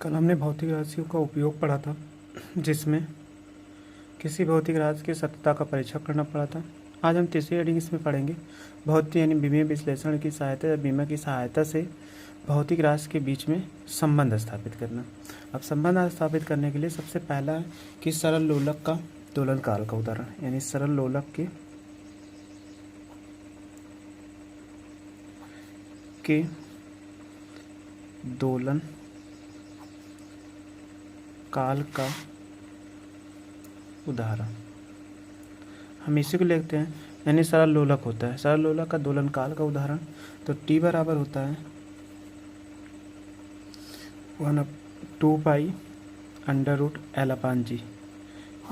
कल हमने भौतिक राशियों का उपयोग पढ़ा था, जिसमें किसी भौतिक राशि की सत्यता का परीक्षण करना पड़ा था। आज हम तीसरी रीडिंग इसमें पढ़ेंगे। भौतिक यानी बीमीय विश्लेषण की सहायता या बीमा की सहायता से भौतिक राशि के बीच में संबंध स्थापित करना। अब संबंध स्थापित करने के लिए सबसे पहला है कि सरल लोलक का दोलन काल का उदाहरण, यानी सरल लोलक के दोलन काल का उदाहरण हम इसी को लिखते हैं, यानी सरल लोलक होता है। सरल लोलक का दोलन काल का उदाहरण तो टी बराबर होता है 1/2π√L/G।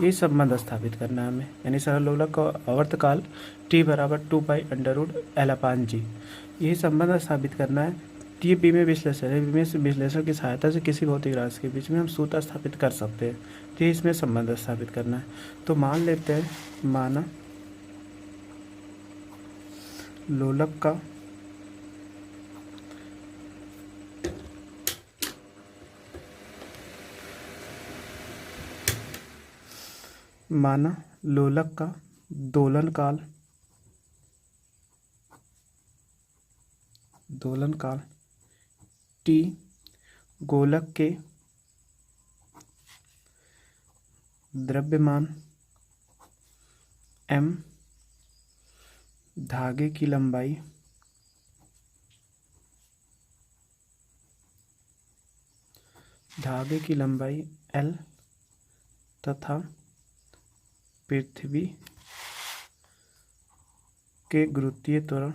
ये संबंध स्थापित करना है हमें, यानी सरल लोलक का आवर्तकाल टी बराबर 2π√L/G। यही संबंध स्थापित करना है। ये बीमीय विश्लेषण है। बीमीय विश्लेषण की सहायता से किसी भौतिक राशि के बीच में हम सूत्र स्थापित कर सकते हैं। तो इसमें संबंध स्थापित करना है। तो मान लेते हैं, माना लोलक का दोलन काल टी गोलक के द्रव्यमान m, धागे की लंबाई L तथा पृथ्वी के गुरुत्वीय त्वरण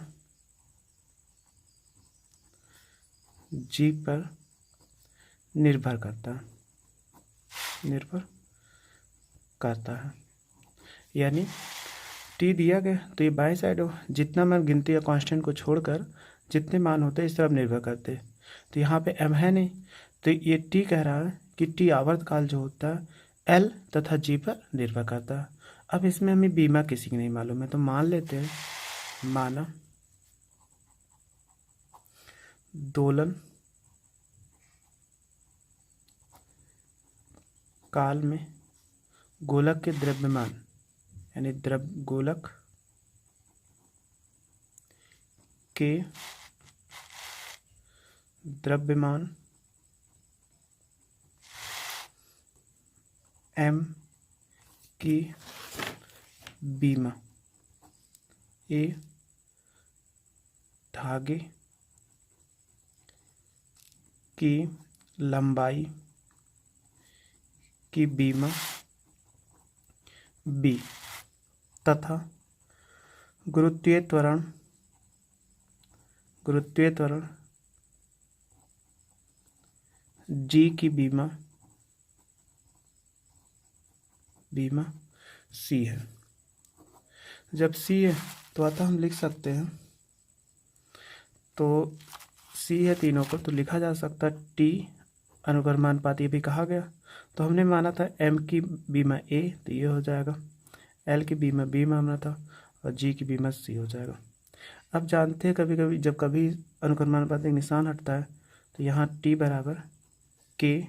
g पर निर्भर करता है। यानी t दिया गया तो ये बाई साइड हो, जितना मान गिनती या कांस्टेंट को छोड़कर जितने मान होते हैं इस तरफ निर्भर करते हैं। तो यहाँ पे m है नहीं, तो ये t कह रहा है कि t आवर्तकाल जो होता है l तथा g पर निर्भर करता है। अब इसमें हमें बीमा किसी की नहीं मालूम है, तो मान लेते हैं, माना दोलन काल में गोलक के द्रव्यमान, यानी गोलक के द्रव्यमान m की बीमा a, धागे की लंबाई की बीमा b तथा गुरुत्वीय त्वरण g की बीमा c है। जब c है तो अतः हम लिख सकते हैं, तो c है तीनों को, तो लिखा जा सकता है t अनुक्रमानुपाती भी कहा गया। तो हमने माना था m की बीमा a, तो ये हो जाएगा, l की बीमा b माना था और g की बीमा c हो जाएगा। अब जानते हैं जब कभी अनुक्रमानुपाती निशान हटता है तो यहाँ t बराबर k,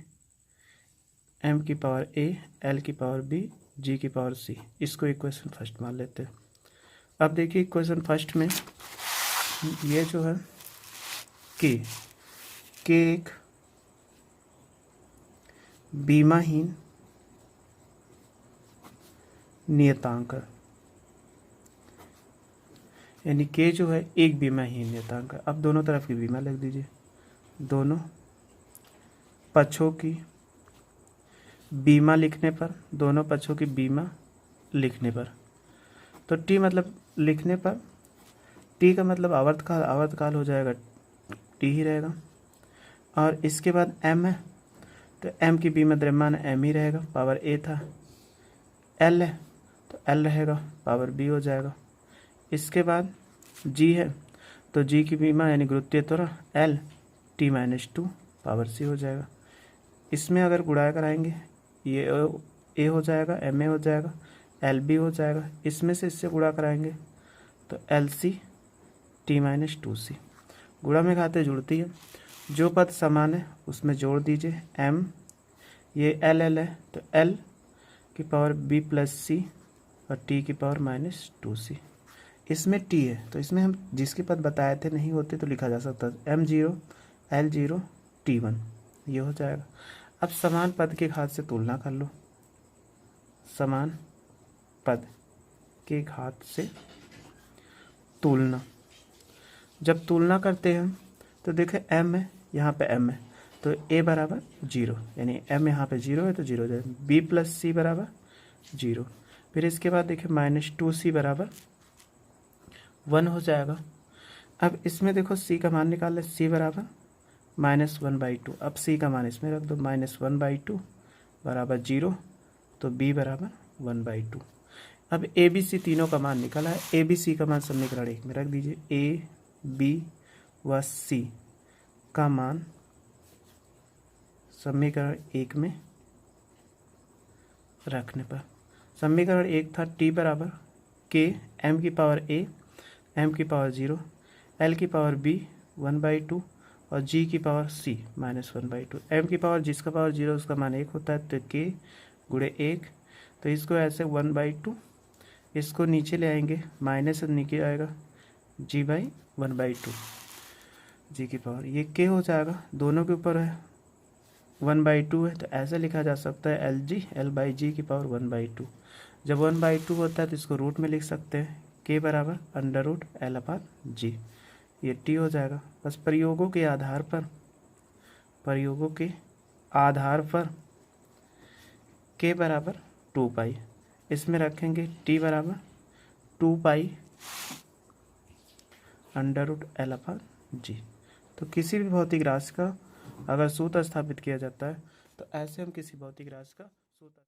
m की पावर a, l की पावर b, g की पावर c। इसको इक्वेशन फर्स्ट मान लेते हैं। अब देखिए इक्वेशन फर्स्ट में ये जो है k एक बीमाहीन नियतांक है, यानी k जो है एक बीमाहीन नियतांक है। अब दोनों तरफ की बीमा लिख दीजिए, दोनों पक्षों की बीमा लिखने पर, दोनों पक्षों की बीमा लिखने पर, तो t मतलब लिखने पर, t का मतलब आवर्तकाल हो जाएगा, t ही रहेगा। और इसके बाद m है, तो m की बीमा द्रव्यमान m ही रहेगा, पावर a था। l है तो l रहेगा, पावर b हो जाएगा। इसके बाद g है, तो g की बीमा यानी गुरुत्वीय त्वरण l, t-2 पावर c हो जाएगा। इसमें अगर गुणा कराएंगे ये a हो जाएगा, ma हो जाएगा, lb हो जाएगा। इसमें से इससे गुणा कराएंगे तो lc t-2c। गुणा में खाते जुड़ती है, जो पद समान है उसमें जोड़ दीजिए m, ये l है तो l की पावर b प्लस सी और t की पावर माइनस 2c। इसमें t है तो इसमें हम जिसके पद बताए थे नहीं होते तो लिखा जा सकता है m0 l0 t1, ये हो जाएगा। अब समान पद के घात से तुलना कर लो, समान पद के घात से तुलना। जब तुलना करते हैं हम तो देखें m है, यहाँ पे m है तो a बराबर 0, यानी m यहाँ पे 0 है तो 0 हो जाएगा। b प्लस सी बराबर 0, फिर इसके बाद देखें माइनस 2c बराबर 1 हो जाएगा। अब इसमें देखो c का मान निकाल ले, c बराबर -1/2। अब c का मान इसमें रख दो, -1/2 बराबर 0, तो b बराबर 1/2। अब ए बी सी तीनों का मान निकाला है, ए बी सी का मान समीकरण 1 में रख दीजिए। ए बी व सी का मान समीकरण 1 में रखने पर समीकरण 1 था t बराबर k m की पावर a m की पावर 0 l की पावर b 1/2 और g की पावर c -1/2। m की पावर जिसका पावर 0 उसका मान 1 होता है तो k गुणे 1, तो इसको ऐसे 1/2, इसको नीचे ले आएंगे, माइनस नीचे आएगा g/1/2 जी की पावर, ये k हो जाएगा, दोनों के ऊपर है 1/2 है तो ऐसे लिखा जा सकता है l/g की पावर 1/2। जब 1/2 होता है तो इसको रूट में लिख सकते हैं, k बराबर √l/g, ये t हो जाएगा। बस प्रयोगों के आधार पर k बराबर 2π, इसमें रखेंगे t बराबर 2π √l/g। तो किसी भी भौतिक राशि का अगर सूत्र स्थापित किया जाता है तो ऐसे हम किसी भौतिक राशि का सूत्र